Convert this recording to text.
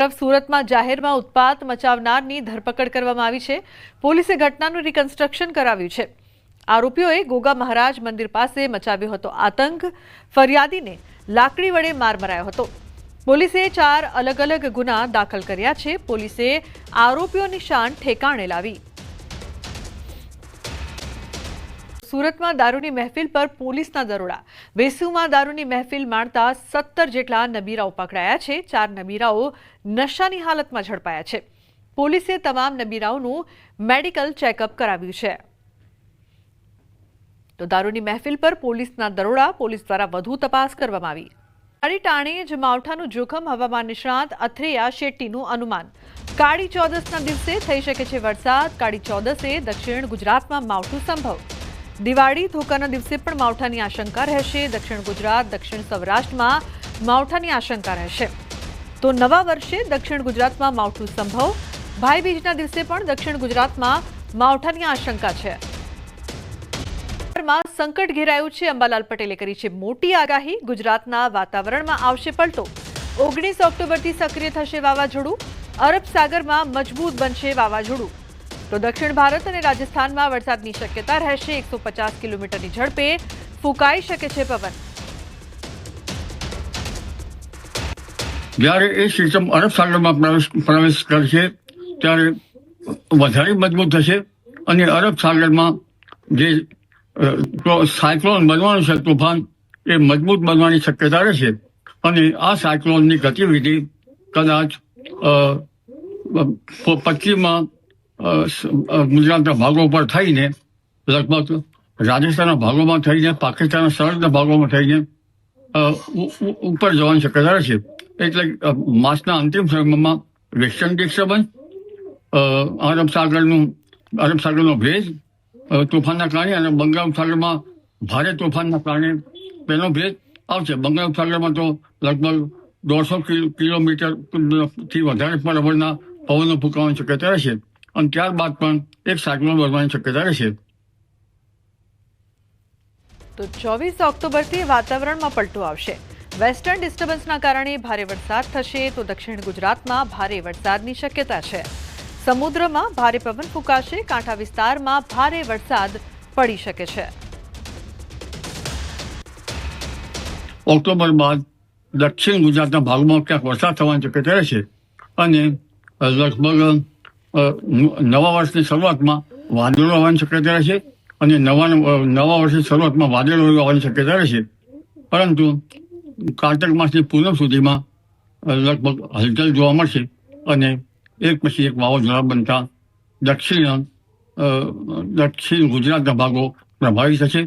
તરફ સુરતમાં જાહેરમાં ઉત્પાત મચાવનારની ધરપકડ કરવામાં આવી છે। પોલીસે ઘટનાનું રિકન્સ્ટ્રક્શન કરાવ્યું છે। આરોપીઓએ ગોગા મહારાજ મંદિર પાસે મચાવ્યો હતો આતંક। ફરિયાદીને લાકડી વડે માર મરાયો હતો। પોલીસે 4 અલગ અલગ ગુના દાખલ કર્યા છે। પોલીસે આરોપીઓની શાન ઠેકાણે લાવી। सूरत में दारूनी महफिल पर पुलिस दरोड़ा। वेसू में दारूनी महफिल माणता 17 जेटला नबीराओ पकड़ाया है। 4 नबीराओ नशानी हालत में झड़पाया है। पुलिसे तमाम नबीराओनु मेडिकल चेकअप कराव्युं छे। तो दारूनी महफिल पर पुलिस दरोड़ा। पुलिस द्वारा वधु तपास करवामां आवी। काળી ટાણે જ માવઠાનું જોખમ। હવામાન નિષ્ણાત અથરેયા શેટ્ટીનું અનુમાન। કાળી ચૌદસના દિવસે થઈ શકે છે વરસાદ। કાળી ચૌદસે દક્ષિણ ગુજરાતમાં માવઠું સંભવ। દિવાળી ધોકાના દિવસે પણ માવઠાની આશંકા રહેશે। દક્ષિણ ગુજરાત દક્ષિણ સૌરાષ્ટ્રમાં માવઠાની આશંકા રહેશે। તો નવા વર્ષે દક્ષિણ ગુજરાતમાં માવઠું સંભવ। ભાઈ બીજના દિવસે પણ દક્ષિણ ગુજરાતમાં માવઠાની આશંકા છે। संकट घेराયું છે। અંબાલાલ પટેલે કરી છે મોટી આગાહી। ગુજરાતના વાતાવરણમાં આવશે પલટો। 19 ઓક્ટોબરથી સક્રિય થશે વાવાઝોડું। અરબ સાગરમાં મજબૂત બનશે વાવાઝોડું। તો દક્ષિણ ભારત અને રાજસ્થાનમાં વરસાદની શક્યતા રહેશે। 150 કિલોમીટરની ઝડપે ફૂંકાઈ શકે છે પવન। જ્યારે એ સિસ્ટમ અરબ સાગરમાં પ્રવેશ કરશે ત્યારે વધારે મજબૂત થશે અને અરબ સાગરમાં જે સાયક્લોન બનવાનું છે તોફાન એ મજબૂત બનવાની શક્યતા રહેશે અને આ સાયક્લોનની ગતિવિધિ કદાચ પશ્ચિમમાં ગુજરાતના ભાગો પર થઈને લગભગ રાજસ્થાનના ભાગોમાં થઈને પાકિસ્તાનના સરહદના ભાગોમાં થઈને ઉપર જવાની શક્યતા રહેશે। એટલે માસના અંતિમ સમયમાં વેસ્ટર્ન ડિસ્ટર્બન્સ અરબ સાગરનો ભેજ તોફાનના કારણે અને બંગાળ ઉપસાગરમાં ભારે તોફાનના કારણે તેનો ભેદ આવશે। બંગાળ ઉપસાગરમાં તો લગભગ 150 કિલોમીટરથી વધારે બરાબરના પવનો ફૂંકાવાની શક્યતા રહેશે અને ત્યારબાદ પણ એક સાયક્લોન બનવાની શક્યતા રહેશે। તો 24 ઓક્ટોબરથી વાતાવરણમાં પલટો આવશે। વેસ્ટર્ન ડિસ્ટર્બન્સના કારણે ભારે વરસાદ થશે। તો દક્ષિણ ગુજરાતમાં ભારે વરસાદની શક્યતા છે। समुद्रमा भारे पवन फूंकाशे। कांठा विस्तारमां भारे वरसाद पड़ी शके छे। ऑक्टोबर बाद दक्षिण गुजरातना भागमां क्यांक वरसाद थवानी शक्यता रहेशे अने लगभग नवा वर्षनी शरूआतमां वादळो आववानी शक्यता रहेशे अने नवा वर्षनी शरूआतमां वादळो आववानी शक्यता रहेशे। परंतु कार्तिक मासनी पूनम सुधीमां लगभग हलचल जोवा मळशे अने एक पछी एक वावाझोड़ा बनता दक्षिण गुजरातना भागो प्रभावित थशे।